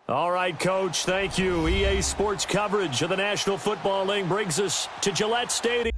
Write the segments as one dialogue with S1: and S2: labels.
S1: All right, Coach, thank you. EA Sports coverage of the National Football League brings us to Gillette Stadium.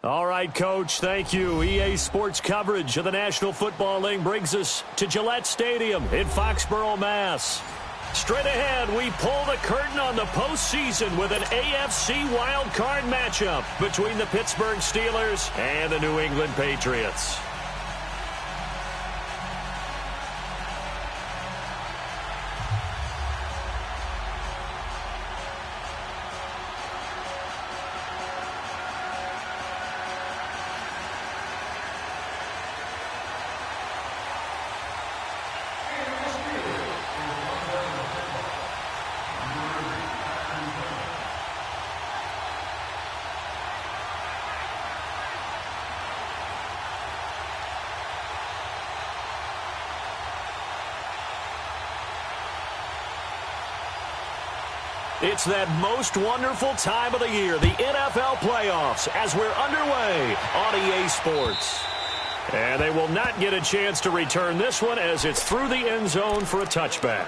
S1: All right, Coach, thank you. EA Sports coverage of the National Football League brings us to Gillette Stadium in Foxborough, Mass. Straight ahead, we pull the curtain on the postseason with an AFC wildcard matchup between the Pittsburgh Steelers and the New England Patriots. It's that most wonderful time of the year, the NFL playoffs, as we're underway on EA Sports. And they will not get a chance to return this one as it's through the end zone for a touchback.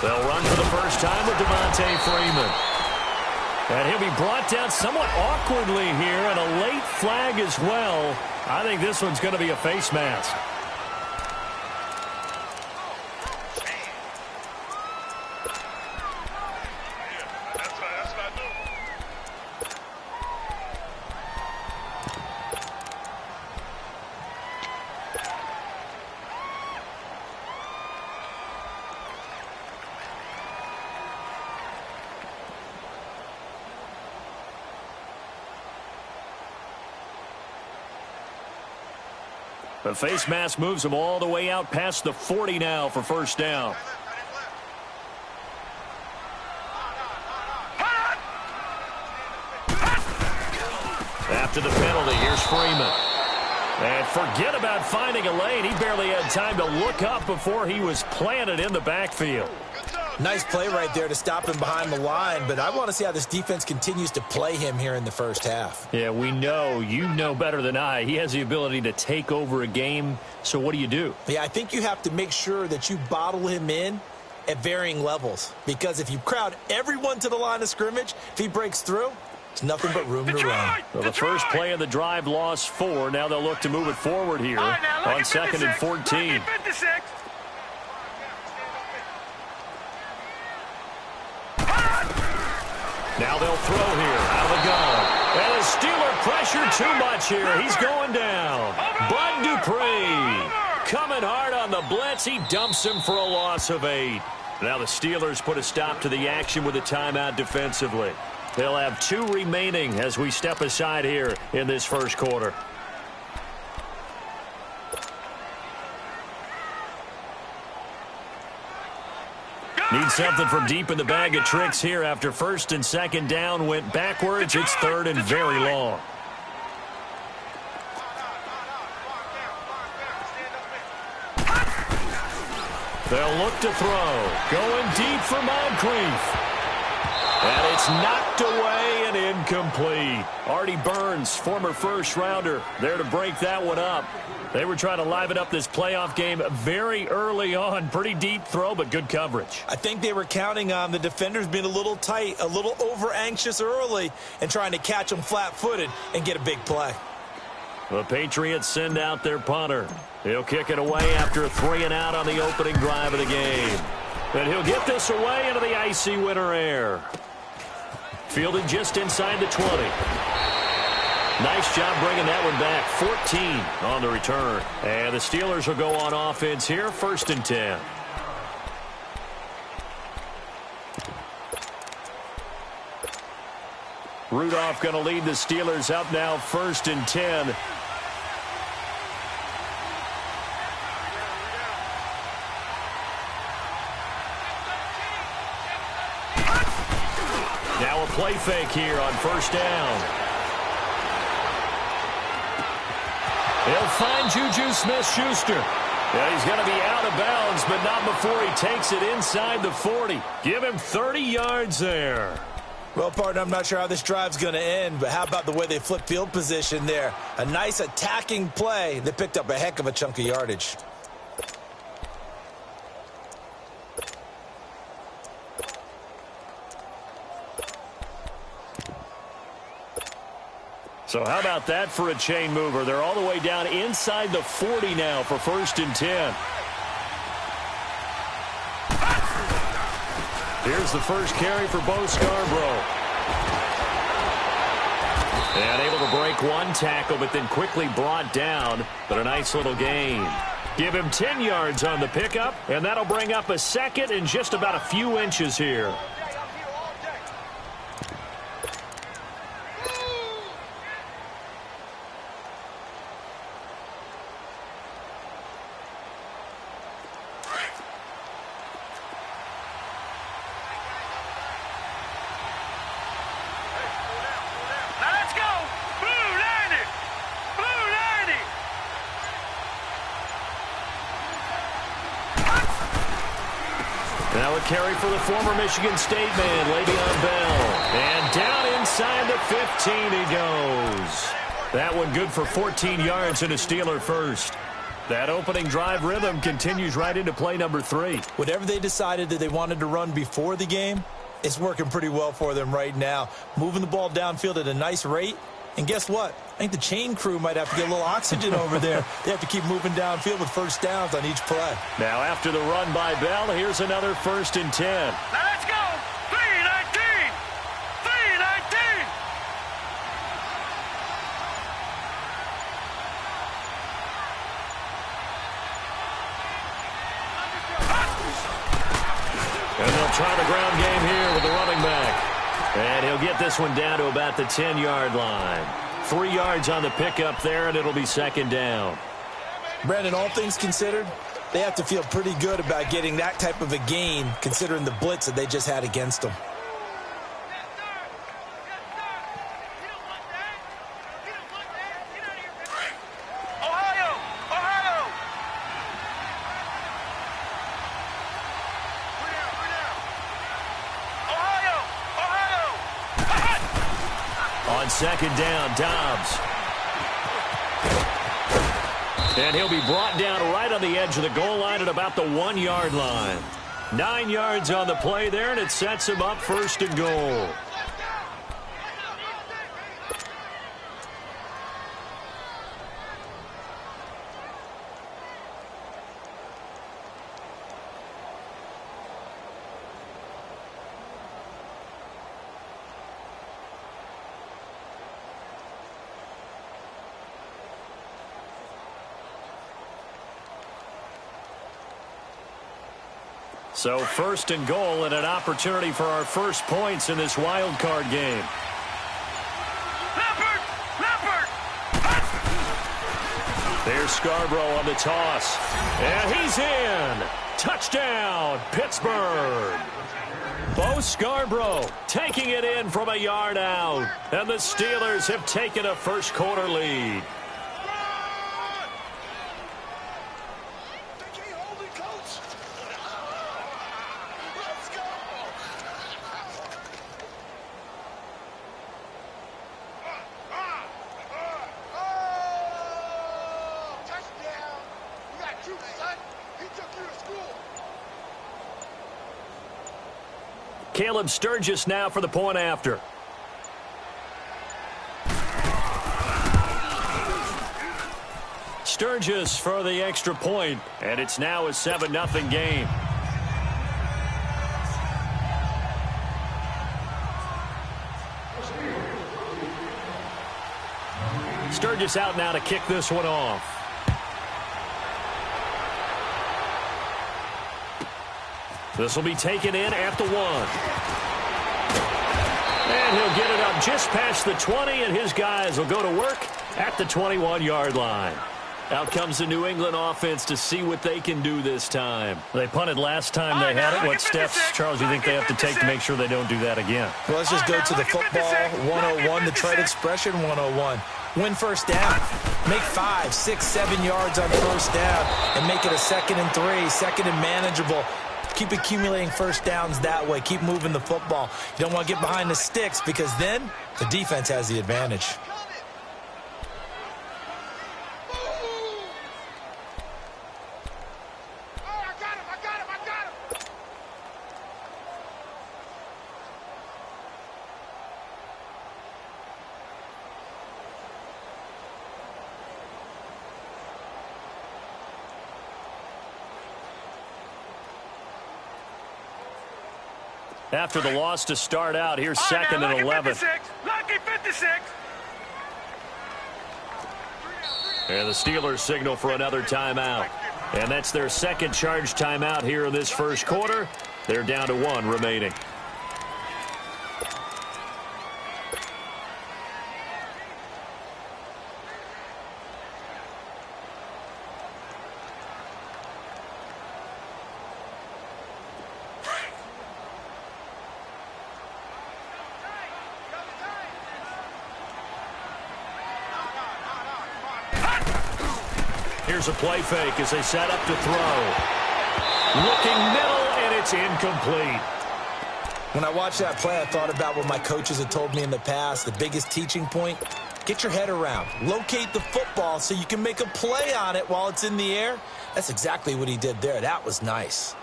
S1: They'll run for the first time with Devontae Freeman. And he'll be brought down somewhat awkwardly here, and a late flag as well. I think this one's going to be a face mask. The face mask moves him all the way out past the 40 now for first down. After the penalty, here's Freeman. And forget about finding a lane. He barely had time to look up before he was planted in the backfield.
S2: Nice play right there to stop him behind the line, but I want to see how this defense continues to play him here in the first half.
S1: Yeah, we know. You know better than I. He has the ability to take over a game, so what do you do?
S2: Yeah, I think you have to make sure that you bottle him in at varying levels, because if you crowd everyone to the line of scrimmage, if he breaks through, it's nothing but room to run.
S1: Well, the first play of the drive lost 4. Now they'll look to move it forward here on 2nd and 14. Now they'll throw here out of the gun. And the Steeler pressure too much here. He's going down. Bud Dupree coming hard on the blitz. He dumps him for a loss of 8. Now the Steelers put a stop to the action with a timeout defensively. They'll have 2 remaining as we step aside here in this first quarter. Need something from deep in the bag of tricks here after 1st and 2nd down went backwards. It's 3rd and very long. They'll look to throw. Going deep for Moncrief. And it's knocked away and incomplete. Artie Burns, former first-rounder, there to break that one up. They were trying to liven up this playoff game very early on. Pretty deep throw, but good coverage.
S2: I think they were counting on the defenders being a little tight, a little over-anxious early, and trying to catch them flat-footed and get a big play.
S1: The Patriots send out their punter. He'll kick it away after 3 and out on the opening drive of the game. And he'll get this away into the icy winter air. Fielded just inside the 20. Nice job bringing that one back. 14 on the return. And the Steelers will go on offense here. 1st and 10. Rudolph going to lead the Steelers up now 1st and 10. Now a play fake here on 1st down. He'll find Juju Smith-Schuster. Yeah, he's going to be out of bounds, but not before he takes it inside the 40. Give him 30 yards there.
S2: Well, partner, I'm not sure how this drive's going to end, but how about the way they flip field position there? A nice attacking play that picked up a heck of a chunk of yardage.
S1: So how about that for a chain mover? They're all the way down inside the 40 now for 1st and 10. Here's the first carry for Bo Scarborough. And able to break one tackle, but then quickly brought down. But a nice little gain. Give him 10 yards on the pickup, and that'll bring up a second and just about a few inches here. Now a carry for the former Michigan State man, Le'Veon Bell. And down inside the 15 he goes. That one good for 14 yards and a Steeler first. That opening drive rhythm continues right into play number 3.
S2: Whatever they decided that they wanted to run before the game, it's working pretty well for them right now. Moving the ball downfield at a nice rate. And guess what? I think the chain crew might have to get a little oxygen over there. They have to keep moving downfield with first downs on each play.
S1: Now after the run by Bell, here's another 1st and 10.
S3: Now let's go! 3-19! 3-19!
S1: And they'll try the ground game here with the running back. And he'll get this one down to about the 10-yard line. 3 yards on the pickup there, and it'll be 2nd down.
S2: Brandon, all things considered, they have to feel pretty good about getting that type of a gain, considering the blitz that they just had against them.
S1: On 2nd down, Dobbs. And he'll be brought down right on the edge of the goal line at about the 1-yard line. 9 yards on the play there, and it sets him up 1st and goal. So 1st and goal and an opportunity for our first points in this wild card game.
S3: Leopard!
S1: There's Scarborough on the toss. And he's in. Touchdown, Pittsburgh. Bo Scarborough taking it in from a yard out. And the Steelers have taken a first quarter lead. Caleb Sturgis now for the point after. Sturgis for the extra point, and it's now a 7-0 game. Sturgis out now to kick this one off. This will be taken in at the 1. And he'll get it up just past the 20, and his guys will go to work at the 21-yard line. Out comes the New England offense to see what they can do this time. They punted last time they had it. What steps, Charles, do you think they have to take to make sure they don't do that again?
S2: Well, let's just go to the football 101, the trite expression 101. Win first down. Make 5, 6, 7 yards on first down and make it a 2nd and 3, 2nd and manageable. Keep accumulating first downs that way. Keep moving the football. You don't want to get behind the sticks because then the defense has the advantage.
S1: After the loss to start out, here's 2nd and 11.
S3: Lucky 56.
S1: And the Steelers signal for another timeout. And that's their 2nd charge timeout here in this first quarter. They're down to 1 remaining. Here's a play fake as they set up to throw. Looking middle, and it's incomplete.
S2: When I watched that play, I thought about what my coaches had told me in the past. The biggest teaching point, get your head around. Locate the football so you can make a play on it while it's in the air. That's exactly what he did there. That was nice.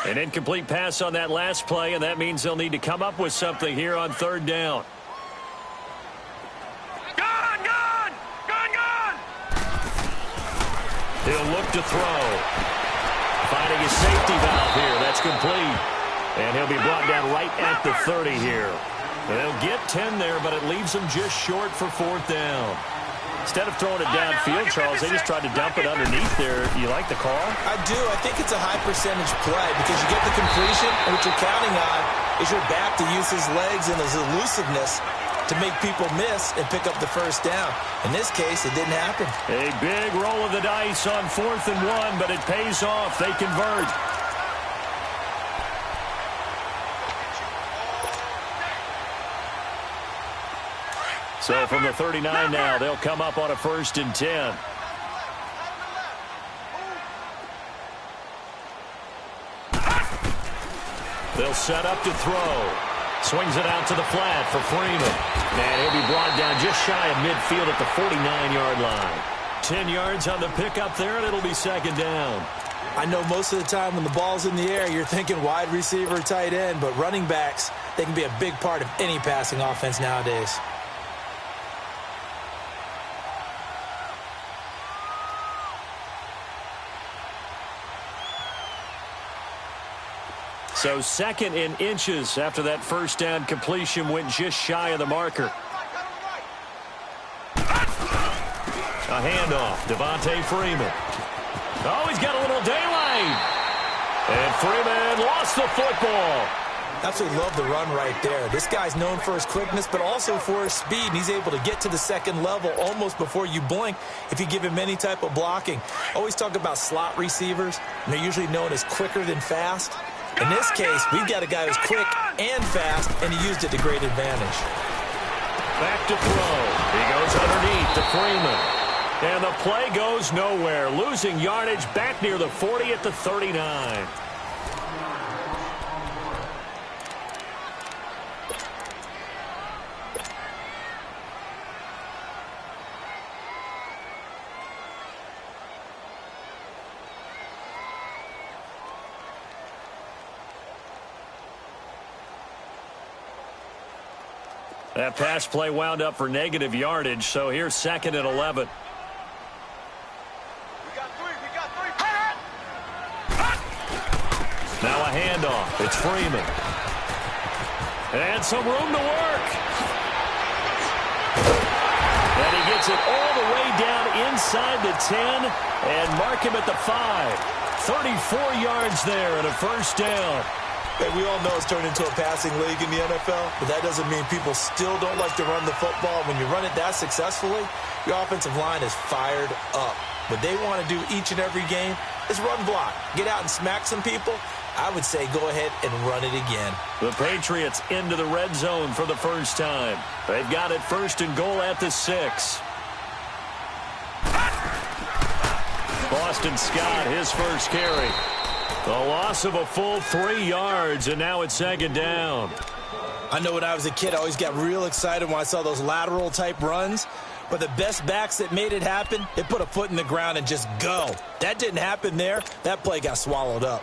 S1: An incomplete pass on that last play, and that means they'll need to come up with something here on 3rd down.
S3: Gone, gone, gone, gone.
S1: He'll look to throw. Finding his safety valve here. That's complete. And he'll be brought down right at the 30 here. They'll get 10 there, but it leaves them just short for 4th down. Instead of throwing it downfield, Charles, they just tried to dump it underneath there. You like the call?
S2: I do. I think it's a high percentage play because you get the completion, and what you're counting on is your back to use his legs and his elusiveness to make people miss and pick up the first down. In this case, it didn't happen.
S1: A big roll of the dice on 4th and 1, but it pays off. They convert. So from the 39 now, they'll come up on a 1st and 10. They'll set up to throw. Swings it out to the flat for Freeman. And he'll be brought down just shy of midfield at the 49-yard line. 10 yards on the pickup there, and it'll be 2nd down.
S2: I know most of the time when the ball's in the air, you're thinking wide receiver, tight end, but running backs, they can be a big part of any passing offense nowadays.
S1: So 2nd in inches after that first down completion went just shy of the marker. A handoff, Devontae Freeman. Oh, he's got a little daylight. And Freeman lost the football.
S2: Absolutely love the run right there. This guy's known for his quickness, but also for his speed. And he's able to get to the 2nd level almost before you blink if you give him any type of blocking. Always talk about slot receivers, and they're usually known as quicker than fast. In this case, we've got a guy who's quick and fast, and he used it to great advantage.
S1: Back to throw. He goes underneath to Freeman. And the play goes nowhere. Losing yardage back near the 40 at the 39. That pass play wound up for negative yardage, so here's 2nd and 11. Now a handoff. It's Freeman. And some room to work. And he gets it all the way down inside the 10 and mark him at the 5. 34 yards there and a first down.
S2: Hey, we all know it's turned into a passing league in the NFL, but that doesn't mean people still don't like to run the football. When you run it that successfully, your offensive line is fired up. What they want to do each and every game is run block. Get out and smack some people. I would say go ahead and run it again. The
S1: Patriots into the red zone for the first time. They've got it first and goal at the 6. Boston Scott, his first carry. The loss of a full 3 yards, and now it's second down.
S2: I know when I was a kid, I always got real excited when I saw those lateral-type runs. But the best backs that made it happen, they put a foot in the ground and just go. That didn't happen there. That play got swallowed up.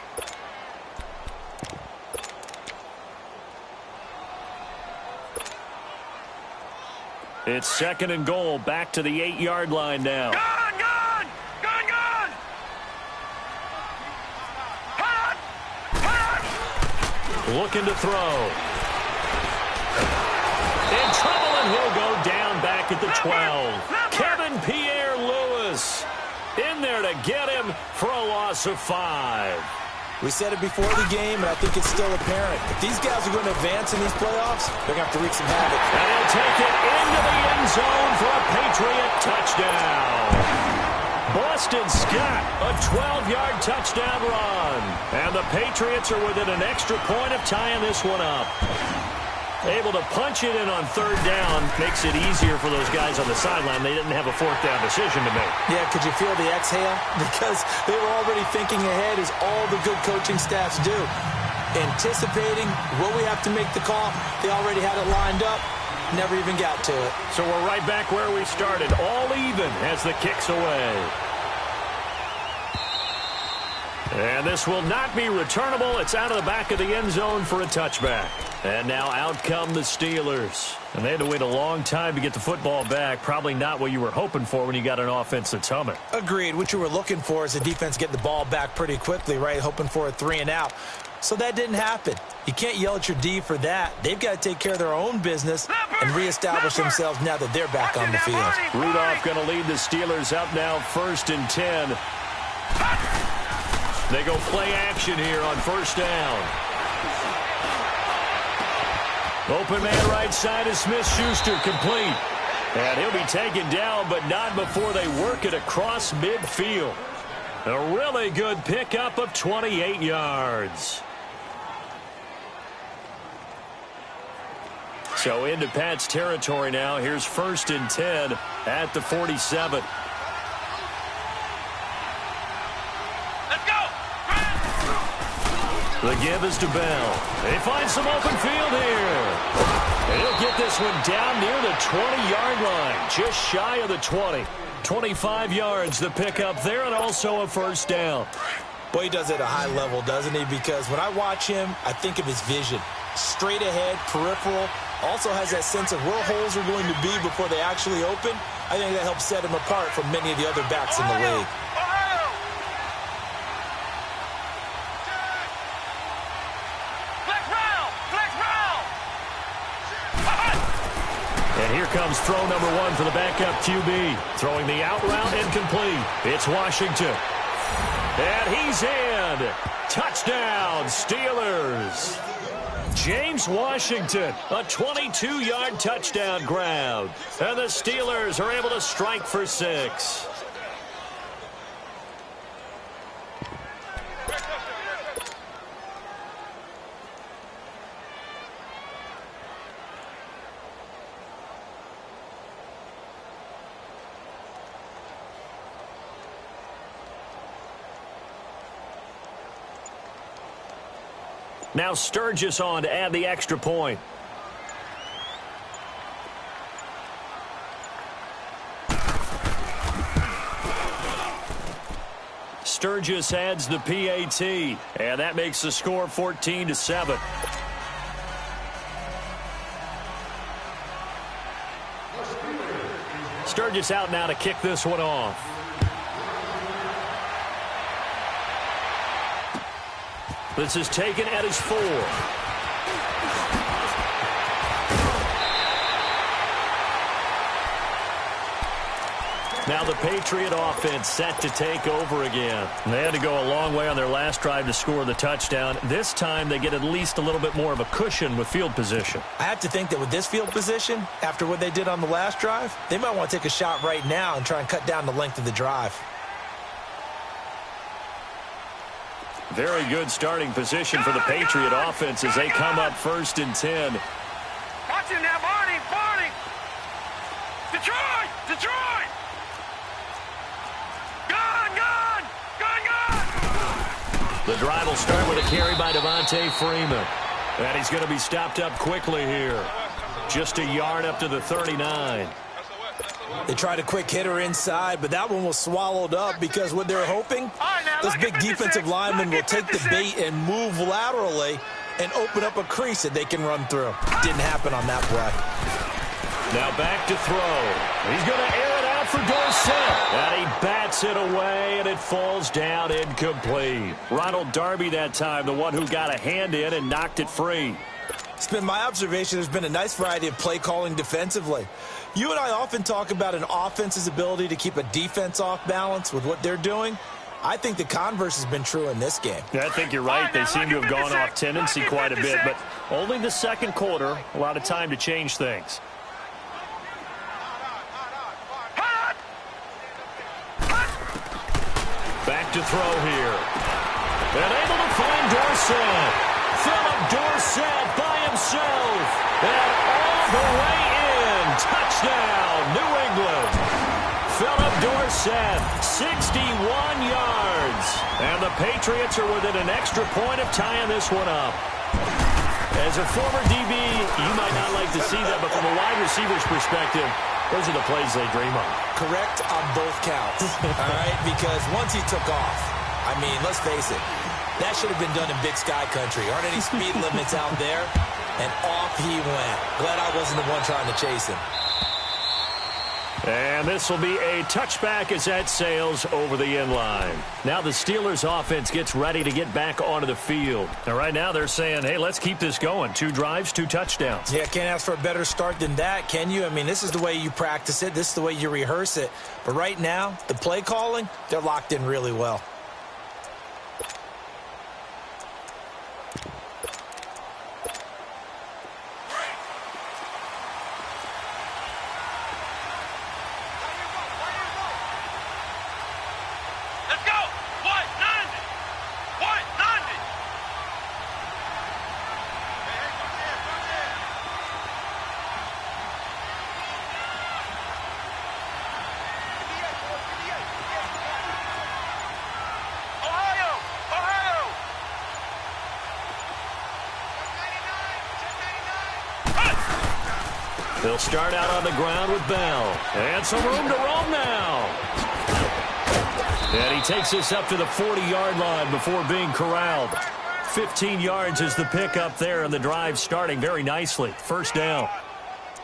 S1: It's second and goal, back to the 8-yard line now.
S3: Gone, gone! Gone, gone! Hot! Hot!
S1: Looking to throw. In trouble, and he'll go down back at the 12. Kevin Pierre-Louis in there to get him for a loss of 5.
S2: We said it before the game, and I think it's still apparent. If these guys are going to advance in these playoffs, they're going to have to wreak some havoc.
S1: And he'll take it into the end zone for a Patriot touchdown. Boston Scott, a 12-yard touchdown run. And the Patriots are within an extra point of tying this one up. Able to punch it in on third down makes it easier for those guys on the sideline. They didn't have a fourth down decision to make.
S2: Yeah, could you feel the exhale? Because they were already thinking ahead, as all the good coaching staffs do. Anticipating what we have to make the call. They already had it lined up. Never even got to it.
S1: So we're right back where we started. All even as the kick's away. And this will not be returnable. It's out of the back of the end zone for a touchback. And now out come the Steelers. And they had to wait a long time to get the football back. Probably not what you were hoping for when you got an offense that's humming.
S2: Agreed. What you were looking for is the defense getting the ball back pretty quickly, right? Hoping for a 3-and-out. So that didn't happen. You can't yell at your D for that. They've got to take care of their own business and reestablish themselves now that they're back on the field.
S1: Rudolph going to lead the Steelers up now first and 10. They go play action here on first down. Open man right side is Smith-Schuster, complete. And he'll be taken down, but not before they work it across midfield. A really good pickup of 28 yards. So into Pat's territory now. Here's first and 10 at the 47. The give is to Bell. They find some open field here. And he'll get this one down near the 20-yard line, just shy of the 20. 25 yards the pickup there, and also a first down.
S2: Boy, he does it at a high level, doesn't he? Because when I watch him, I think of his vision. Straight ahead, peripheral. Also has that sense of where holes are going to be before they actually open. I think that helps set him apart from many of the other backs in the league.
S1: And here comes throw number 1 for the backup QB. Throwing the out route incomplete. It's Washington. And he's in. Touchdown, Steelers. James Washington, a 22-yard touchdown grab. And the Steelers are able to strike for 6. Now Sturgis on to add the extra point. Sturgis adds the PAT, and that makes the score 14-7. Sturgis out now to kick this one off. This is taken at his 4. Now the Patriot offense set to take over again. They had to go a long way on their last drive to score the touchdown. This time they get at least a little bit more of a cushion with field position.
S2: I have to think that with this field position, after what they did on the last drive, they might want to take a shot right now and try and cut down the length of the drive.
S1: Very good starting position for the Patriot offense as they come up 1st and 10.
S3: Watch him now, Barney, Barney. Detroit, Detroit.
S1: The drive will start with a carry by Devontae Freeman. And he's going to be stopped up quickly here. Just a yard up to the 39.
S2: They tried a quick hitter inside, but that one was swallowed up because what they're hoping, those big defensive linemen will take the bait and move laterally and open up a crease that they can run through. Didn't happen on that play.
S1: Now back to throw. He's going to air it out for Dorsett. And he bats it away, and it falls down incomplete. Ronald Darby that time, the one who got a hand in and knocked it free.
S2: It's been my observation there's been a nice variety of play calling defensively. You and I often talk about an offense's ability to keep a defense off balance with what they're doing. I think the converse has been true in this game.
S1: Yeah, I think you're right. They seem to have gone off tendency quite a bit, but only the second quarter, a lot of time to change things. Back to throw here. And able to find Dorsett. Philip Dorsett by himself. And all the way in. Touchdown, New England. Philip Dorsett, 61 yards. And the Patriots are within an extra point of tying this one up. As a former DB, you might not like to see that, but from a wide receiver's perspective, those are the plays they dream of.
S2: Correct on both counts, all right? Because once he took off, I mean, let's face it, that should have been done in Big Sky Country. Aren't any speed limits out there? And off he went. Glad I wasn't the one trying to chase him.
S1: And this will be a touchback as that sails over the end line. Now the Steelers offense gets ready to get back onto the field. And right now they're saying, hey, let's keep this going. 2 drives, 2 touchdowns.
S2: Yeah, can't ask for a better start than that, can you? I mean, this is the way you practice it. This is the way you rehearse it. But right now, the play calling, they're locked in really well.
S1: They'll start out on the ground with Bell. And some room to roam now. And he takes this up to the 40-yard line before being corralled. 15 yards is the pickup there, and the drive starting very nicely. First down.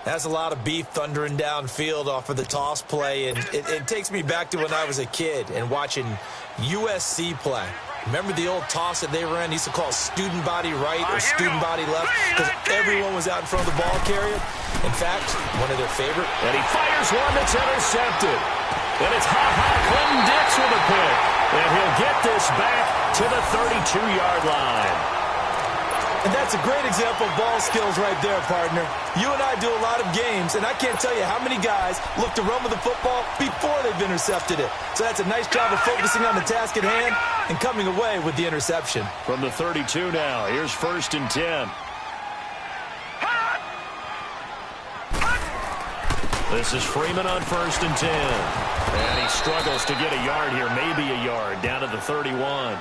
S2: That's a lot of beef thundering downfield off of the toss play, and it takes me back to when I was a kid and watching USC play. Remember the old toss that they ran? They used to call student body right or student body left because everyone was out in front of the ball carrier. In fact, one of their favorite.
S1: And he fires one that's intercepted. And it's Clinton Dix with a pick. And he'll get this back to the 32-yard line.
S2: And that's a great example of ball skills right there, partner. You and I do a lot of games, and I can't tell you how many guys look to run with the football before they've intercepted it. So that's a nice job of focusing on the task at hand and coming away with the interception.
S1: From the 32 now, here's 1st and 10. This is Freeman on 1st and 10. And he struggles to get a yard here, maybe a yard, down to the 31.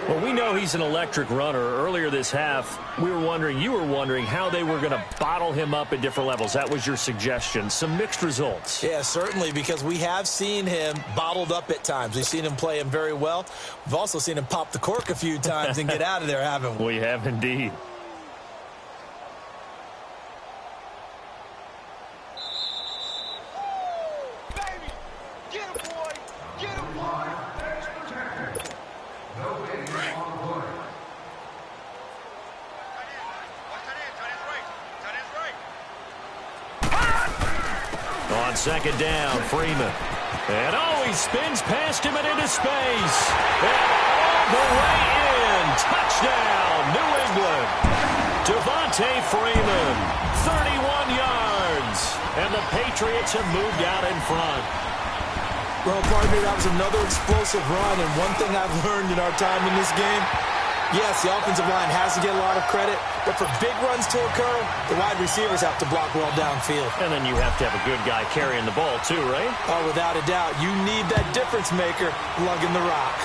S1: Well, we know he's an electric runner. Earlier this half, you were wondering how they were going to bottle him up at different levels. That was your suggestion. Some mixed results.
S2: Yeah, certainly, because we have seen him bottled up at times. We've seen him play him very well. We've also seen him pop the cork a few times and get out of there, haven't we?
S1: We have indeed. On 2nd down, Freeman. And he spins past him and into space. And all the way in. Touchdown, New England. Devontae Freeman, 31 yards. And the Patriots have moved out in front.
S2: Well, partner, that was another explosive run. And one thing I've learned in our time in this game, yes, the offensive line has to get a lot of credit, but for big runs to occur, the wide receivers have to block well downfield.
S1: And then you have to have a good guy carrying the ball too, right?
S2: Oh, without a doubt. You need that difference maker lugging the rock.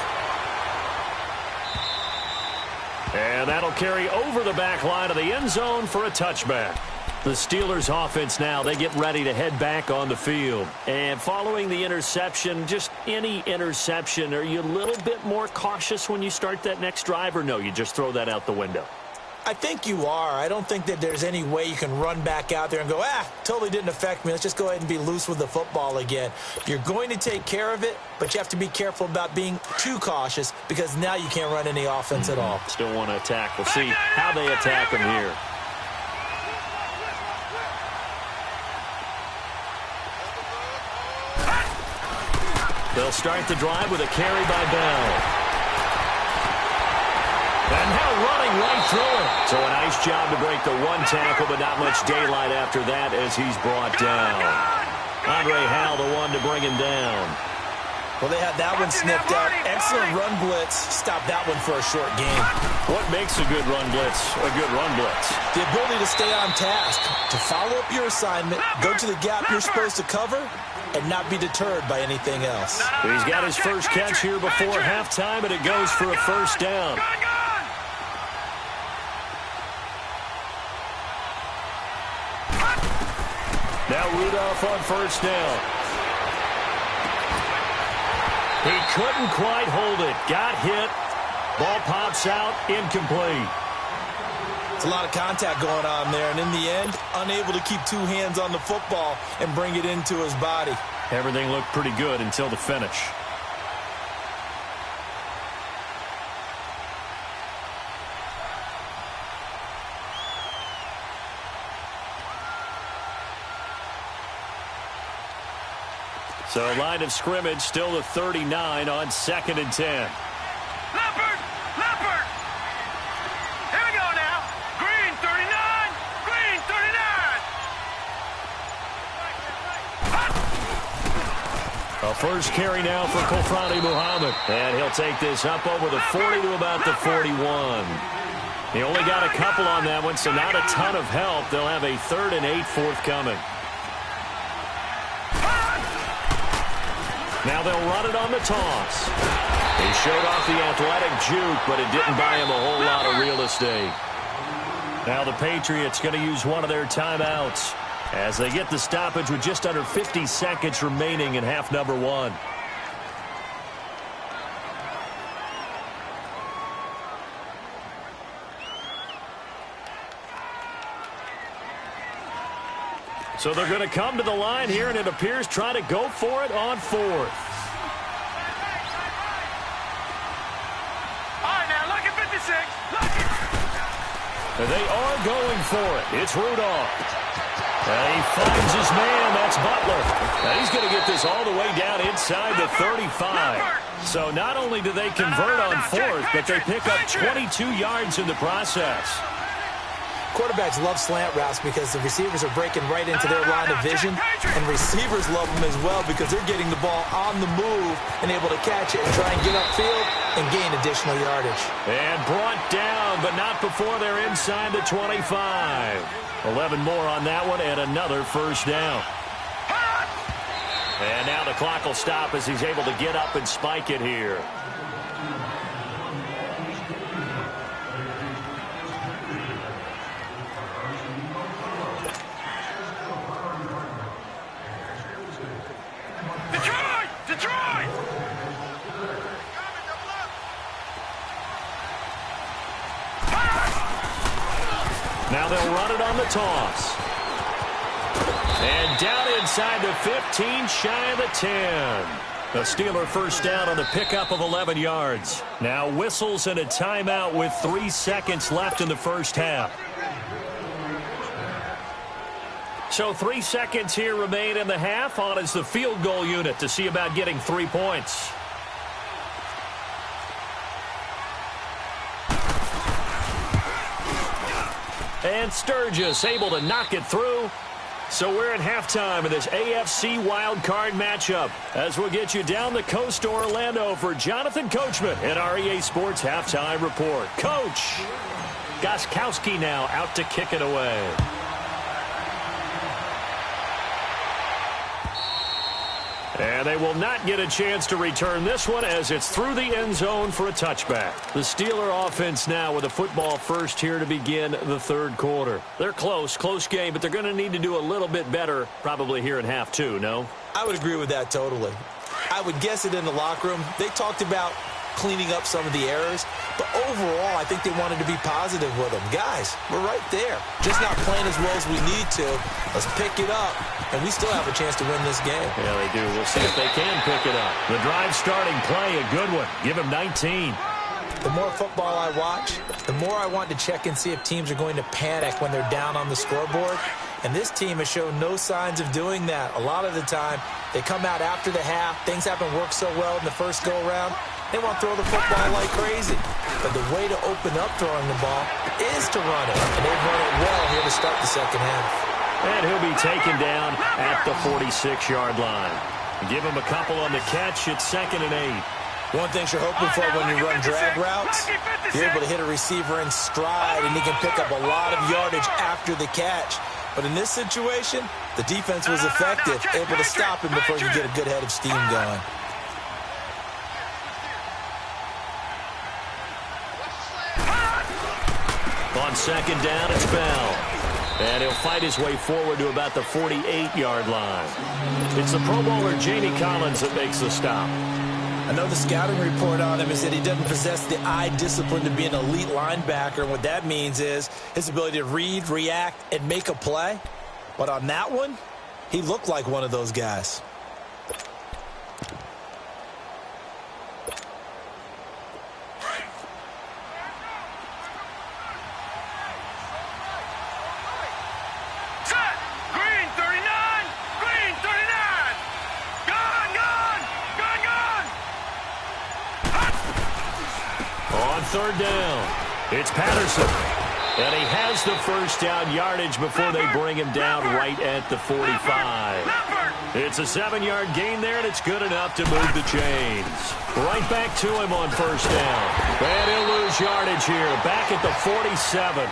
S1: And that'll carry over the back line of the end zone for a touchback. The Steelers offense now, they get ready to head back on the field. And following the interception, just any interception, are you a little bit more cautious when you start that next drive, or no, you just throw that out the window?
S2: I think you are. I don't think that there's any way you can run back out there and go, totally didn't affect me. Let's just go ahead and be loose with the football again. You're going to take care of it, but you have to be careful about being too cautious because now you can't run any offense at all.
S1: Still want to attack. We'll see how they attack them here. They'll start the drive with a carry by Bell. And now running right through it. So a nice job to break the one tackle, but not much daylight after that as he's brought down. Andre Howell, the one to bring him down.
S2: Well, they had that one sniffed out. Excellent run blitz. Stop that one for a short game.
S1: What makes a good run blitz a good run blitz?
S2: The ability to stay on task, to follow up your assignment, go to the gap you're supposed to cover, and not be deterred by anything else.
S1: He's got his first catch here before halftime, and it goes for a first down. Now Rudolph on first down. He couldn't quite hold it. Got hit. Ball pops out. Incomplete.
S2: It's a lot of contact going on there, and in the end, unable to keep two hands on the football and bring it into his body.
S1: Everything looked pretty good until the finish. So line of scrimmage still the 39 on 2nd and 10.
S3: Leopard! Leopard! Here we go now. Green 39! Green 39!
S1: A first carry now for Kofrani Muhammad. And he'll take this up over the 40 to about the 41. He only got a couple on that one, so not a ton of help. They'll have a 3rd and 8 forthcoming. Now they'll run it on the toss. He showed off the athletic juke, but it didn't buy him a whole lot of real estate. Now the Patriots going to use one of their timeouts as they get the stoppage with just under 50 seconds remaining in half number 1. So they're going to come to the line here, and it appears try to go for it on 4th.
S3: All right, now look at 56. Look at.
S1: They are going for it. It's Rudolph. And he finds his man. That's Butler. And he's going to get this all the way down inside the 35. So not only do they convert on 4th, but they pick up 22 yards in the process.
S2: Quarterbacks love slant routes because the receivers are breaking right into their line of vision, and receivers love them as well because they're getting the ball on the move and able to catch it and try and get upfield and gain additional yardage.
S1: And brought down, but not before they're inside the 25. 11 more on that one and another first down. And now the clock will stop as he's able to get up and spike it here. Now they'll run it on the toss. And down inside the 15, shy of the 10. The Steeler first down on the pickup of 11 yards. Now whistles and a timeout with 3 seconds left in the first half. So 3 seconds here remain in the half. On is the field goal unit to see about getting 3 points. And Sturgis able to knock it through. So we're at halftime of this AFC wildcard matchup as we'll get you down the coast to Orlando for Jonathan Coachman at our EA Sports Halftime Report. Coach, Gostkowski now out to kick it away. And they will not get a chance to return this one as it's through the end zone for a touchback. The Steeler offense now with a football first here to begin the third quarter. They're close game, but they're going to need to do a little bit better probably here in half two, no?
S2: I would agree with that totally. I would guess it in the locker room. They talked about cleaning up some of the errors, but overall I think they wanted to be positive with them. Guys, we're right there. Just not playing as well as we need to. Let's pick it up, and we still have a chance to win this game.
S1: Yeah, they do. We'll see if they can pick it up. The drive starting play, a good one. Give him 19.
S2: The more football I watch, the more I want to check and see if teams are going to panic when they're down on the scoreboard. And this team has shown no signs of doing that. A lot of the time, they come out after the half. Things haven't worked so well in the first go-around. They want to throw the football like crazy. But the way to open up throwing the ball is to run it. And they've run it well here to start the second half.
S1: And he'll be taken down at the 46-yard line. Give him a couple on the catch. It's 2nd and 8.
S2: One thing you're hoping for when you run drag routes, you're able to hit a receiver in stride, and he can pick up a lot of yardage after the catch. But in this situation, the defense was effective, able to stop him before you get a good head of steam going.
S1: On 2nd down, it's Bell. And he'll fight his way forward to about the 48-yard line. It's the Pro Bowler Jamie Collins that makes the stop.
S2: I know the scouting report on him is that he doesn't possess the eye discipline to be an elite linebacker. And what that means is his ability to read, react, and make a play. But on that one, he looked like one of those guys.
S1: Third down. It's Patterson. And he has the first down yardage before they bring him down right at the 45. It's a 7-yard gain there, and it's good enough to move the chains. Right back to him on first down. And he'll lose yardage here. Back at the 47.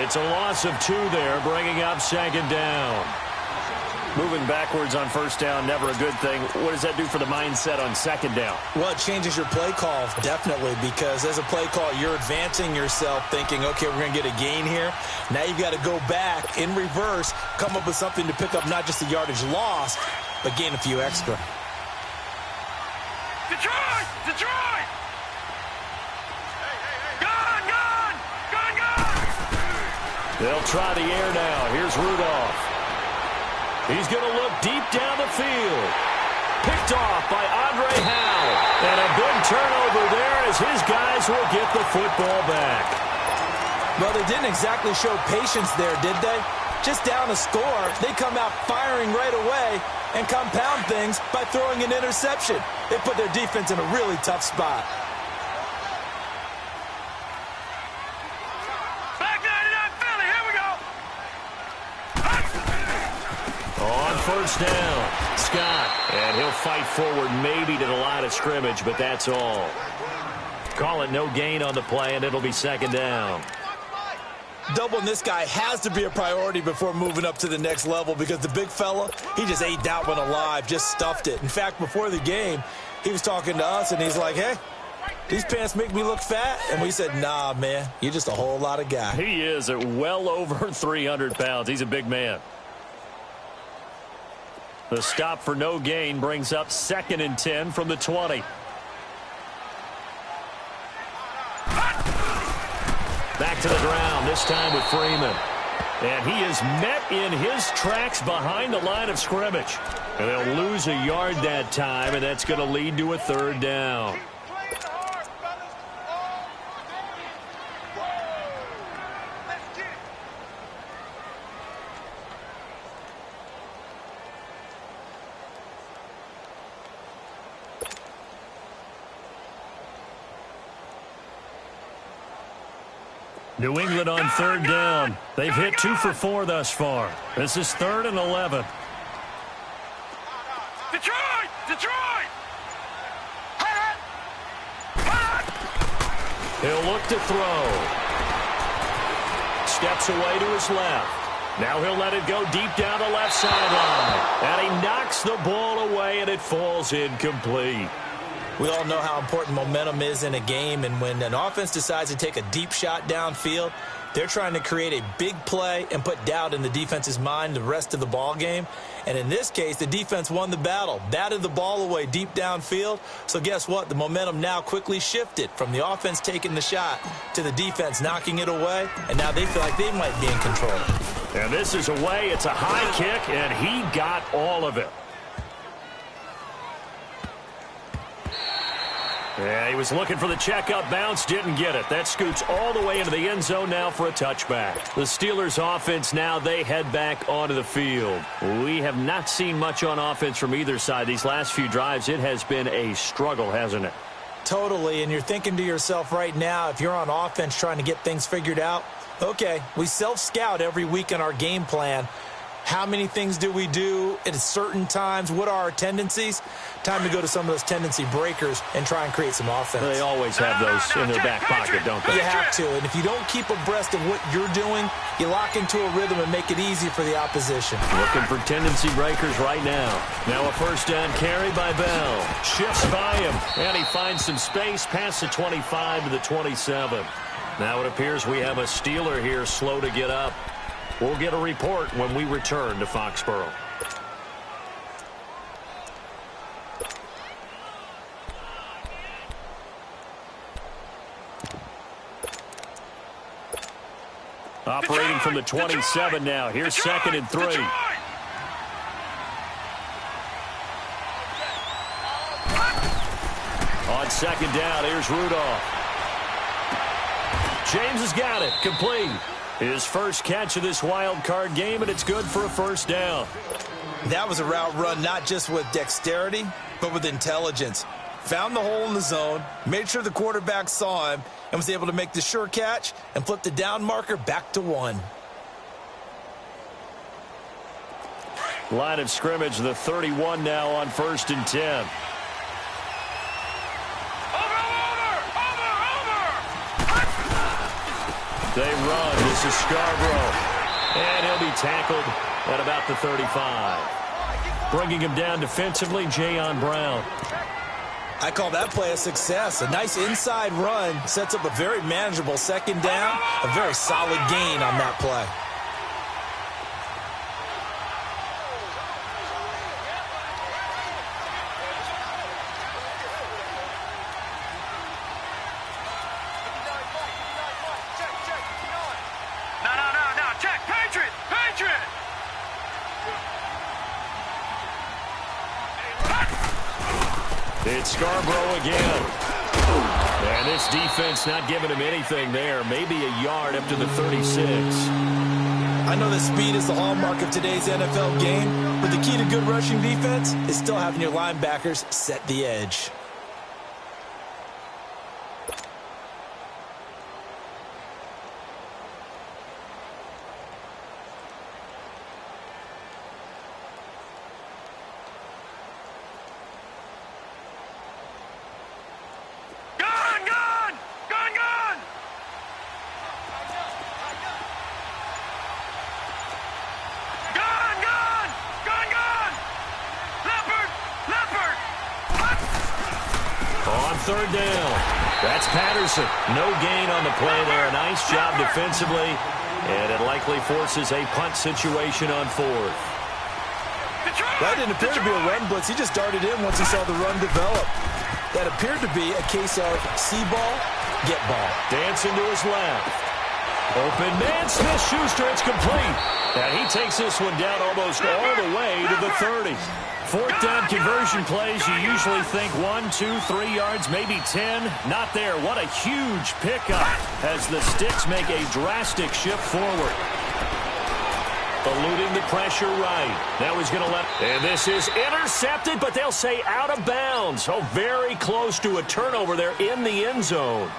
S1: It's a loss of 2 there, bringing up 2nd down. Moving backwards on first down, never a good thing. What does that do for the mindset on 2nd down?
S2: Well, it changes your play call, definitely, because as a play call, you're advancing yourself thinking, okay, we're going to get a gain here. Now you've got to go back in reverse, come up with something to pick up not just the yardage lost, but gain a few extra.
S3: Detroit! Detroit! Gone! Gone! Gone! Gone!
S1: They'll try the air now. Here's Rudolph. He's going to look deep down the field. Picked off by Andre Howe. And a big turnover there as his guys will get the football back.
S2: Well, they didn't exactly show patience there, did they? Just down a score, they come out firing right away and compound things by throwing an interception. They put their defense in a really tough spot.
S1: First down, Scott, and he'll fight forward maybe to the line of scrimmage, but that's all. Call it no gain on the play, and it'll be 2nd down.
S2: Doubling this guy has to be a priority before moving up to the next level because the big fella, he just ate that one alive, just stuffed it. In fact, before the game, he was talking to us, and he's like, hey, these pants make me look fat. And we said, nah, man, you're just a whole lot of guy.
S1: He is at well over 300 pounds. He's a big man. The stop for no gain brings up 2nd and 10 from the 20. Back to the ground, this time with Freeman. And he is met in his tracks behind the line of scrimmage. And they'll lose a yard that time, and that's going to lead to a 3rd down. New England on third down. They've hit 2 for 4 thus far. This is 3rd and 11.
S3: Detroit! Detroit!
S1: He'll look to throw. Steps away to his left. Now he'll let it go deep down the left sideline. And he knocks the ball away, and it falls incomplete.
S2: We all know how important momentum is in a game, and when an offense decides to take a deep shot downfield, they're trying to create a big play and put doubt in the defense's mind the rest of the ball game. And in this case, the defense won the battle, batted the ball away deep downfield. So guess what? The momentum now quickly shifted from the offense taking the shot to the defense knocking it away, and now they feel like they might be in control.
S1: And this is away. It's a high kick, and he got all of it. Yeah, he was looking for the checkup bounce, didn't get it. That scoots all the way into the end zone now for a touchback. The Steelers' offense now, they head back onto the field. We have not seen much on offense from either side. These last few drives, it has been a struggle, hasn't it?
S2: Totally, and you're thinking to yourself right now, if you're on offense trying to get things figured out, okay, we self-scout every week in our game plan. How many things do we do at certain times? What are our tendencies? Time to go to some of those tendency breakers and try and create some offense.
S1: They always have those in their back pocket, don't they?
S2: You have to, and if you don't keep abreast of what you're doing, you lock into a rhythm and make it easy for the opposition.
S1: Looking for tendency breakers right now. Now a first down carry by Bell. Shifts by him, and he finds some space past the 25 to the 27. Now it appears we have a Steeler here slow to get up. We'll get a report when we return to Foxborough. Operating from the 27 now. Here's 2nd and 3. On 2nd down, here's Rudolph. James has got it. Complete. His first catch of this wild card game, and it's good for a first down.
S2: That was a route run not just with dexterity, but with intelligence. Found the hole in the zone, made sure the quarterback saw him, and was able to make the sure catch and flip the down marker back to 1.
S1: Line of scrimmage, the 31 now on 1st and 10. They run. This is Scarborough. And he'll be tackled at about the 35. Bringing him down defensively, Jayon Brown.
S2: I call that play a success. A nice inside run sets up a very manageable 2nd down. A very solid gain on that play.
S1: It's Scarborough again. And this defense not giving him anything there. Maybe a yard up to the 36.
S2: I know that speed is the hallmark of today's NFL game, but the key to good rushing defense is still having your linebackers set the edge.
S1: Third down. That's Patterson. No gain on the play there. A nice job defensively. And it likely forces a punt situation on 4th.
S2: That didn't appear to be a run blitz. He just darted in once he saw the run develop. That appeared to be a case of see ball, get ball.
S1: Dancing to his left. Open man, Smith-Schuster. It's complete. And he takes this one down almost all the way to the 30. 4th down conversion plays, you usually think 1, 2, 3 yards, maybe 10. Not there. What a huge pickup as the Sticks make a drastic shift forward. Eluding the pressure right. Now he's going to let... And this is intercepted, but they'll say out of bounds. Oh, very close to a turnover there in the end zone.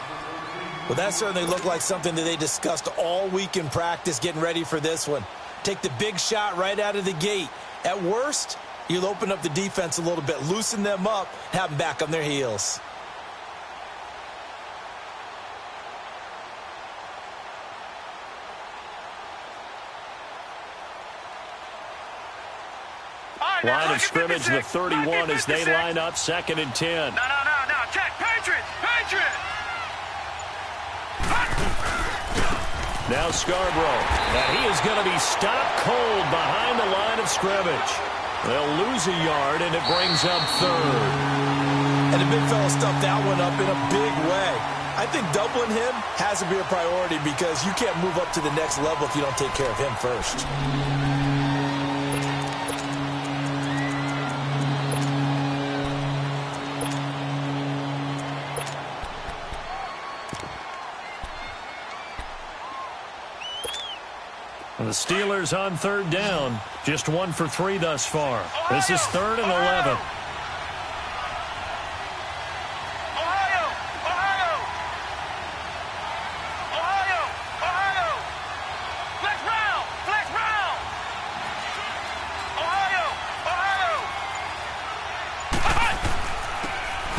S2: Well, that certainly looked like something that they discussed all week in practice getting ready for this one. Take the big shot right out of the gate. At worst, you'll open up the defense a little bit, loosen them up, have them back on their heels.
S1: Line of scrimmage, the 31 as they line up 2nd and 10.
S3: No. Check. Patriots.
S1: Now Scarborough. And he is going to be stopped cold behind the line of scrimmage. They'll lose a yard, and it brings up 3rd.
S2: And the big fella stuffed that one up in a big way. I think doubling him has to be a priority because you can't move up to the next level if you don't take care of him first.
S1: The Steelers on 3rd down. Just 1 for 3 thus far. This is 3rd and 11.
S3: Flex round.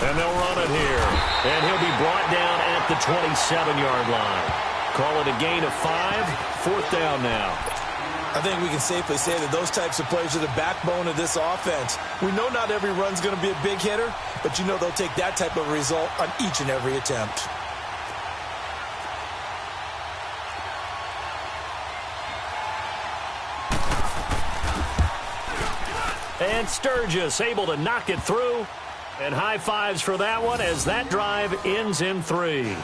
S1: And they'll run it here. And he'll be brought down at the 27-yard line. Call it a gain of 5. 4th down now.
S2: I think we can safely say that those types of plays are the backbone of this offense. We know not every run's going to be a big hitter, but you know they'll take that type of result on each and every attempt.
S1: And Sturgis able to knock it through. And high fives for that one as that drive ends in 3.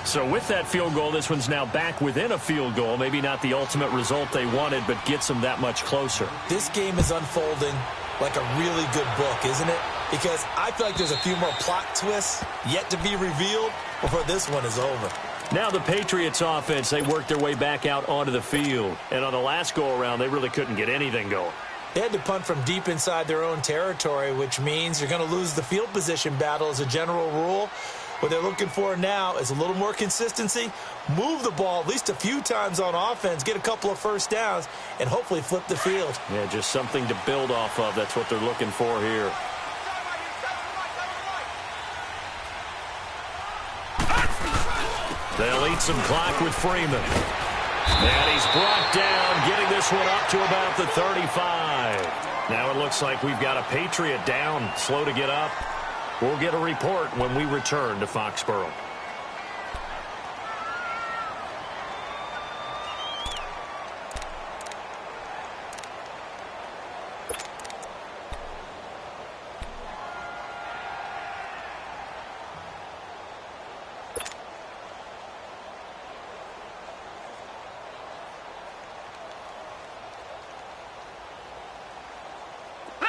S1: So with that field goal, this one's now back within a field goal. Maybe not the ultimate result they wanted, but gets them that much closer.
S2: This game is unfolding like a really good book, isn't it? Because I feel like there's a few more plot twists yet to be revealed before this one is over.
S1: Now the Patriots offense, they worked their way back out onto the field. And on the last go-around, they really couldn't get anything going.
S2: They had to punt from deep inside their own territory, which means you're going to lose the field position battle as a general rule. What they're looking for now is a little more consistency, move the ball at least a few times on offense, get a couple of first downs, and hopefully flip the field.
S1: Yeah, just something to build off of. That's what they're looking for here. They'll eat some clock with Freeman. And he's brought down, getting this one up to about the 35. Now it looks like we've got a Patriot down, slow to get up. We'll get a report when we return to Foxborough.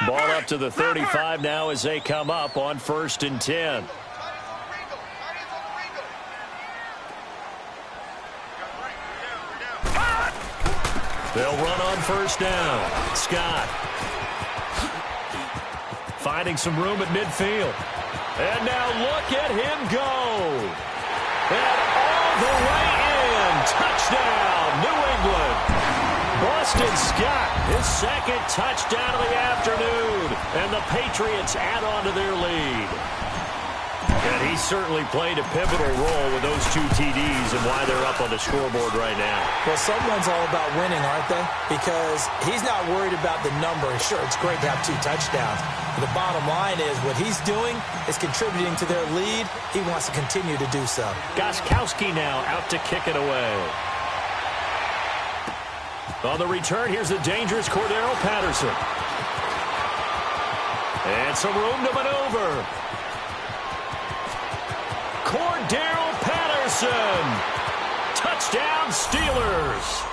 S1: Ball up to the 35 now as they come up on 1st and 10. They'll run on 1st down. Scott finding some room at midfield. And now look at him go. And all the way in. Touchdown, New England. Boston Scott, his 2nd touchdown of the afternoon. And the Patriots add on to their lead. And he certainly played a pivotal role with those 2 TDs and why they're up on the scoreboard right now.
S2: Well, someone's all about winning, aren't they? Because he's not worried about the number. Sure, it's great to have 2 touchdowns. But the bottom line is what he's doing is contributing to their lead. He wants to continue to do so.
S1: Gostkowski now out to kick it away. On the return, here's the dangerous Cordero Patterson. And some room to maneuver. Cordero Patterson. Touchdown, Steelers.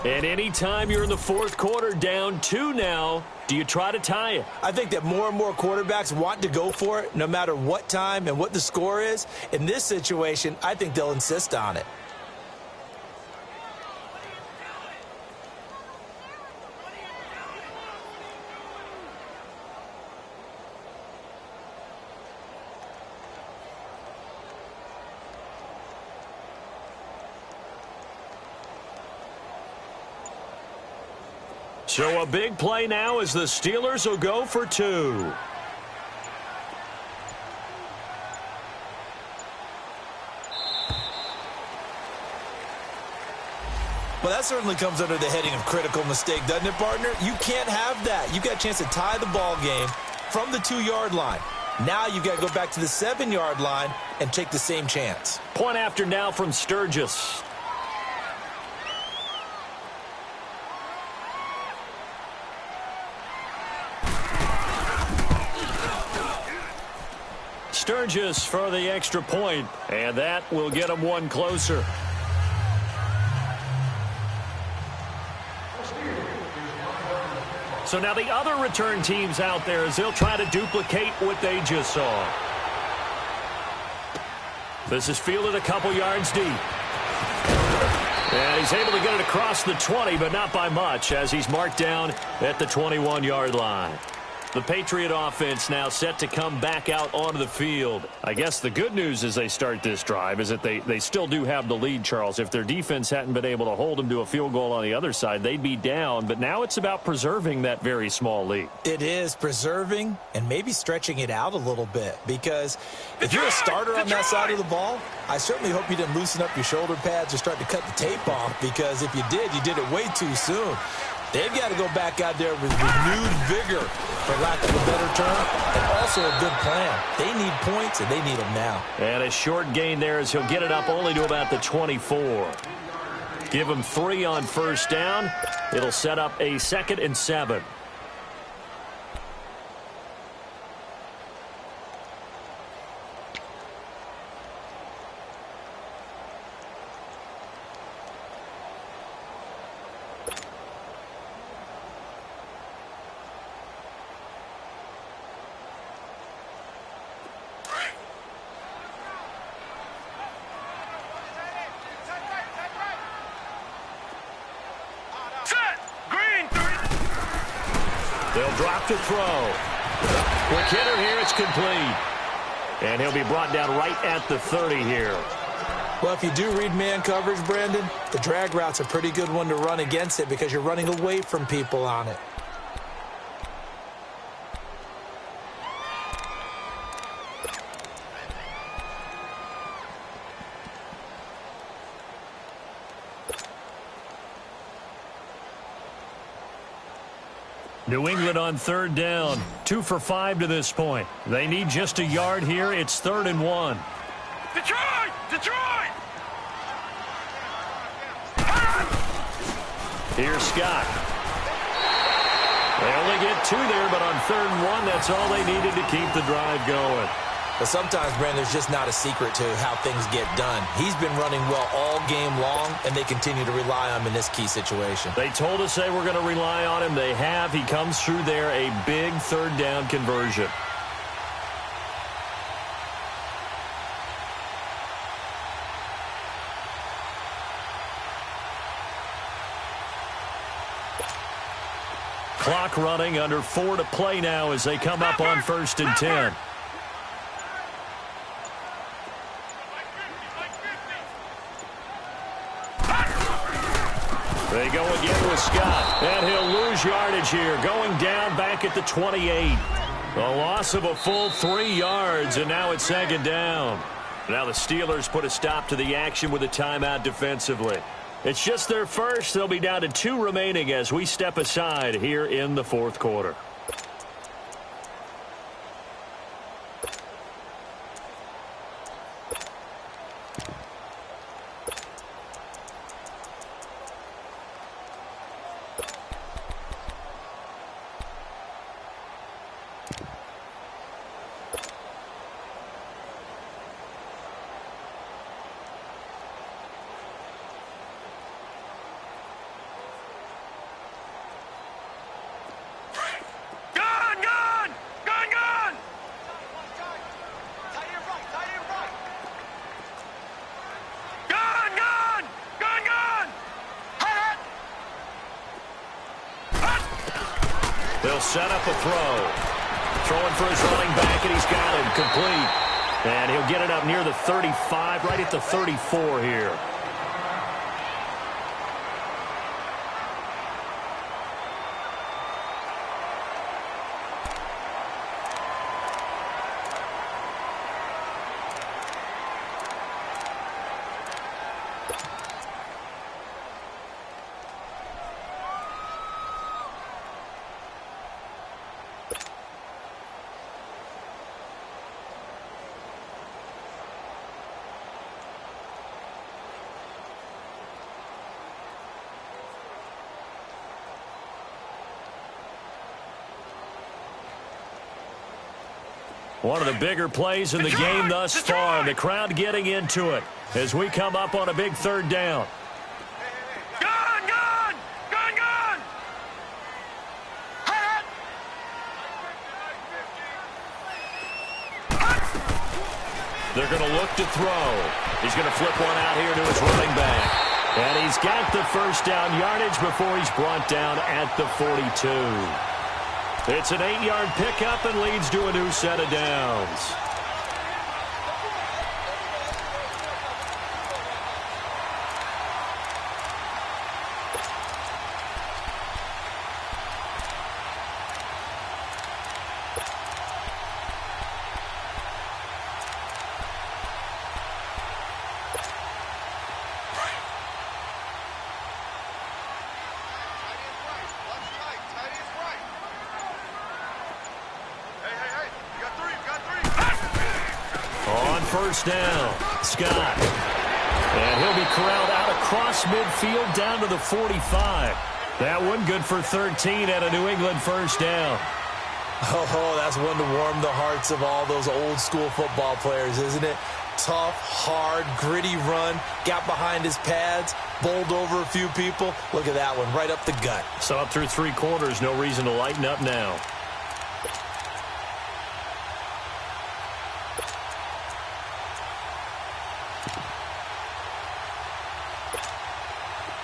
S1: And anytime you're in the 4th quarter, down 2 now, do you try to tie it?
S2: I think that more and more quarterbacks want to go for it no matter what time and what the score is. In this situation, I think they'll insist on it.
S1: So a big play now as the Steelers will go for 2.
S2: Well, that certainly comes under the heading of critical mistake, doesn't it, partner? You can't have that. You've got a chance to tie the ball game from the 2-yard line. Now you've got to go back to the 7-yard line and take the same chance.
S1: Point after now from Sturgis. Sturgis for the extra point, and that will get them one closer. So now the other return teams out there as they'll try to duplicate what they just saw. This is fielded a couple yards deep. And he's able to get it across the 20, but not by much as he's marked down at the 21-yard line. The Patriot offense now set to come back out onto the field. I guess the good news as they start this drive is that they still do have the lead, Charles. If their defense hadn't been able to hold them to a field goal on the other side, they'd be down. But now it's about preserving that very small lead.
S2: It is preserving and maybe stretching it out a little bit, because if you're a starter on that side of the ball, I certainly hope you didn't loosen up your shoulder pads or start to cut the tape off, because if you did it way too soon. They've got to go back out there with renewed vigor, for lack of a better term, and also a good plan. They need points, and they need them now.
S1: And a short gain there as he'll get it up only to about the 24. Give him 3 on first down. It'll set up a 2nd and 7. They'll drop to throw. Quick hitter here, it's complete. And he'll be brought down right at the 30 here.
S2: Well, if you do read man coverage, Brandon, the drag route's a pretty good one to run against it because you're running away from people on it.
S1: New England on 3rd down. 2 for 5 to this point. They need just a yard here. It's 3rd and 1.
S3: Detroit! Detroit!
S1: Here's Scott. They only get 2 there, but on 3rd and 1, that's all they needed to keep the drive going.
S2: But sometimes, Brandon, there's just not a secret to how things get done. He's been running well all game long, and they continue to rely on him in this key situation.
S1: They told us they were going to rely on him. They have. He comes through there, a big 3rd down conversion. Clock running, under 4 to play now as they come up on 1st and 10. They go again with Scott, and he'll lose yardage here, going down back at the 28. A loss of a full 3 yards, and now it's 2nd down. Now the Steelers put a stop to the action with a timeout defensively. It's just their first. They'll be down to 2 remaining as we step aside here in the 4th quarter. They'll set up a throw. Throwing for his running back, and he's got him complete. And he'll get it up near the 35, right at the 34 here. One of the bigger plays in the game thus far, and the crowd getting into it as we come up on a big third down.
S3: Gun, gun! Gun, gun! Hot!
S1: They're going to look to throw. He's going to flip one out here to his running back. And he's got the first down yardage before he's brought down at the 42. It's an 8-yard pickup and leads to a new set of downs. First down, Scott. And he'll be corralled out across midfield down to the 45. That one good for 13 at a New England first down.
S2: Oh, that's one to warm the hearts of all those old school football players, isn't it? Tough, hard, gritty run, got behind his pads, bowled over a few people. Look at that one, right up the gut.
S1: So up through 3 quarters, no reason to lighten up now.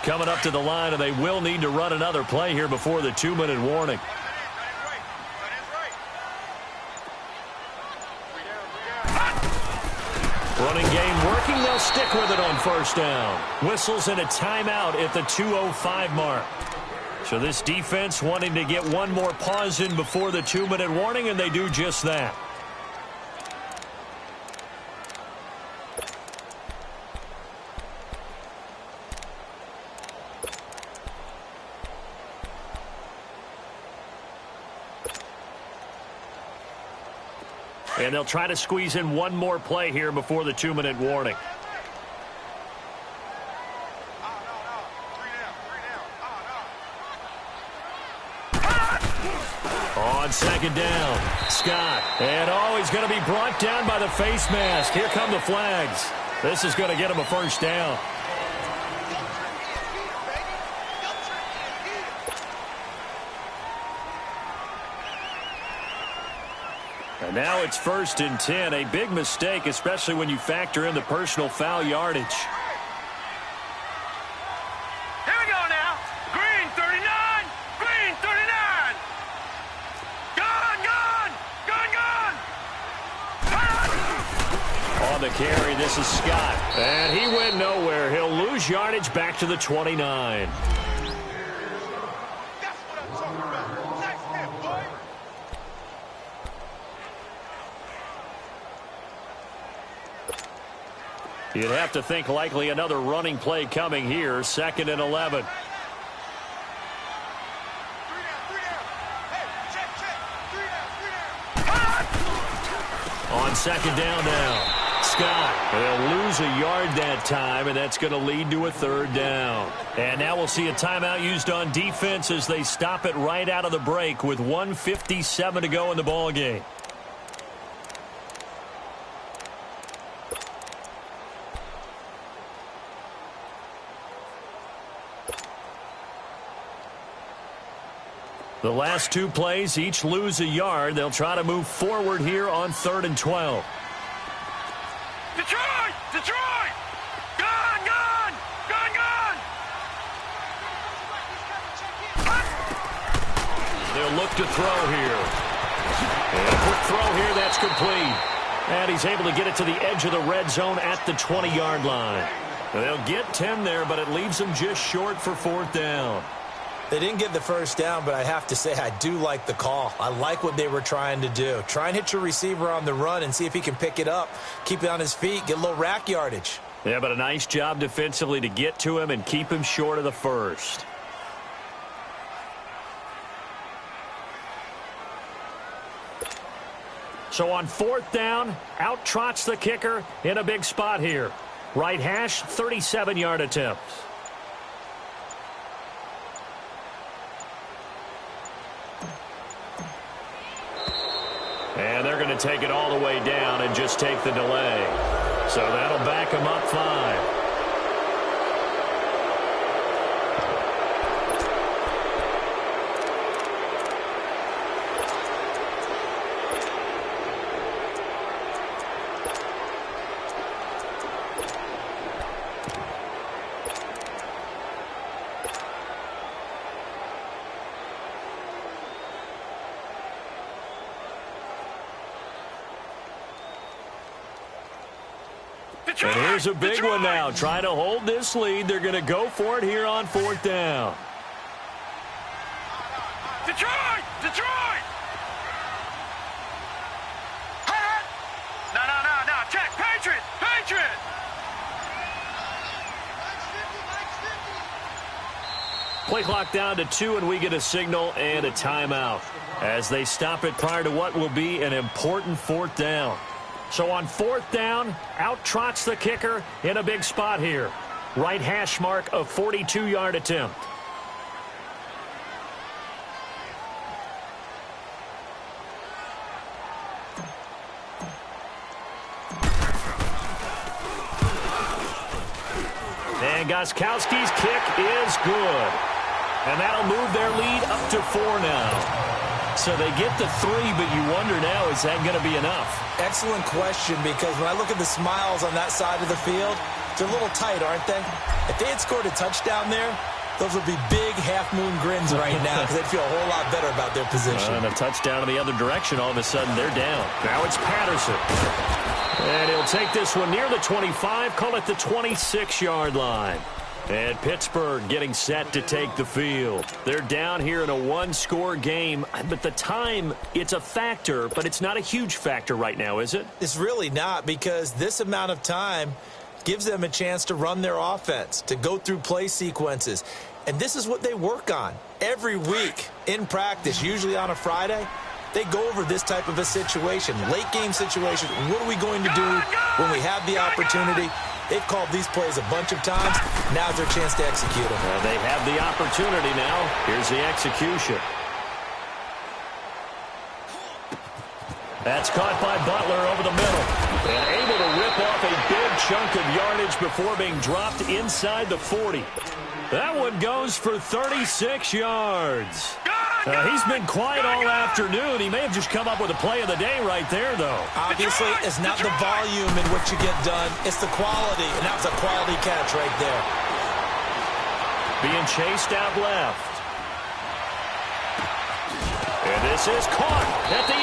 S1: Coming up to the line, and they will need to run another play here before the 2-minute warning. Running game working. They'll stick with it on first down. Whistles and a timeout at the 2:05 mark. So this defense wanting to get one more pause in before the 2-minute warning, and they do just that. And they'll try to squeeze in one more play here before the 2-minute warning. On second down, Scott. And he's going to be brought down by the face mask. Here come the flags. This is going to get him a first down. And now it's 1st and 10. A big mistake, especially when you factor in the personal foul yardage.
S3: Here we go now. Green 39. Green 39. Gun, gun. Gun, gun.
S1: On the carry, this is Scott. And he went nowhere. He'll lose yardage back to the 29. You'd have to think likely another running play coming here. 2nd and 11. On second down now, Scott. They'll lose a yard that time, and that's going to lead to a 3rd down. And now we'll see a timeout used on defense as they stop it right out of the break with 1:57 to go in the ball game. The last 2 plays each lose a yard. They'll try to move forward here on 3rd and 12.
S3: Detroit! Detroit! Gun, gun! Gun, gun!
S1: They'll look to throw here. And a quick throw here, that's complete. And he's able to get it to the edge of the red zone at the 20-yard line. They'll get 10 there, but it leaves them just short for 4th down.
S2: They didn't get the first down, but I have to say I do like the call. I like what they were trying to do. Try and hit your receiver on the run and see if he can pick it up. Keep it on his feet. Get a little rack yardage.
S1: Yeah, but a nice job defensively to get to him and keep him short of the first. So on 4th down, out trots the kicker in a big spot here. Right hash, 37-yard attempt. And they're going to take it all the way down and just take the delay. So that'll back them up 5. And here's a big one now. Trying to hold this lead. They're going to go for it here on 4th down.
S3: Detroit! Detroit! No. Check. Patriot! Patriot!
S1: Play clock down to 2, and we get a signal and a timeout as they stop it prior to what will be an important 4th down. So on 4th down, out trots the kicker in a big spot here. Right hash mark of 42-yard attempt. And Gostkowski's kick is good. And that'll move their lead up to 4 now. So they get the 3, but you wonder now, is that going to be enough?
S2: Excellent question, because when I look at the smiles on that side of the field, they're a little tight, aren't they? If they had scored a touchdown there, those would be big half-moon grins right now because they'd feel a whole lot better about their position.
S1: And a touchdown in the other direction, all of a sudden they're down. Now it's Patterson. And he'll take this one near the 25, call it the 26-yard line. And Pittsburgh getting set to take the field. They're down here in a 1-score game, but the time, it's a factor, but it's not a huge factor right now, is it?
S2: It's really not, because this amount of time gives them a chance to run their offense, to go through play sequences. And this is what they work on every week in practice, usually on a Friday. They go over this type of a situation, late game situation. What are we going to do when we have the opportunity? They've called these plays a bunch of times. Now's their chance to execute them.
S1: They have the opportunity now. Here's the execution. That's caught by Butler over the middle. And able to rip off a big chunk of yardage before being dropped inside the 40. That one goes for 36 yards. He's been quiet all afternoon. He may have just come up with a play of the day right there, though.
S2: Obviously, it's not the volume in which you get done. It's the quality, and that was a quality catch right there.
S1: Being chased out left. And this is caught at the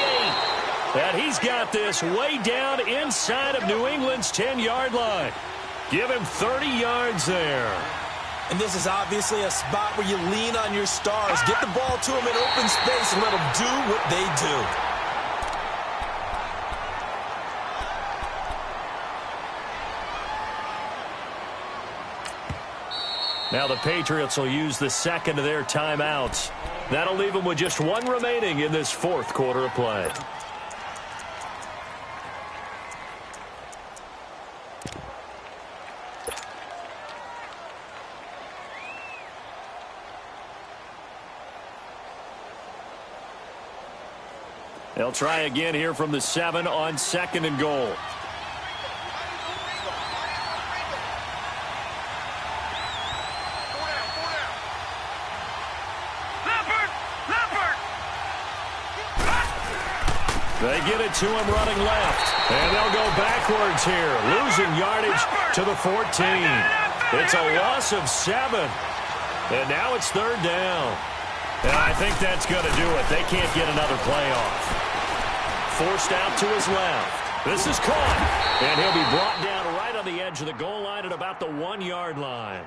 S1: 8. And he's got this way down inside of New England's 10-yard line. Give him 30 yards there.
S2: And this is obviously a spot where you lean on your stars. Get the ball to them in open space and let them do what they do.
S1: Now the Patriots will use the second of their timeouts. That'll leave them with just 1 remaining in this 4th quarter of play. They'll try again here from the 7 on 2nd and goal. They get it to him running left. And they'll go backwards here, losing yardage to the 14. It's a loss of 7. And now it's 3rd down. And I think that's going to do it. They can't get another play off. Forced out to his left. This is caught. And he'll be brought down right on the edge of the goal line at about the 1-yard line.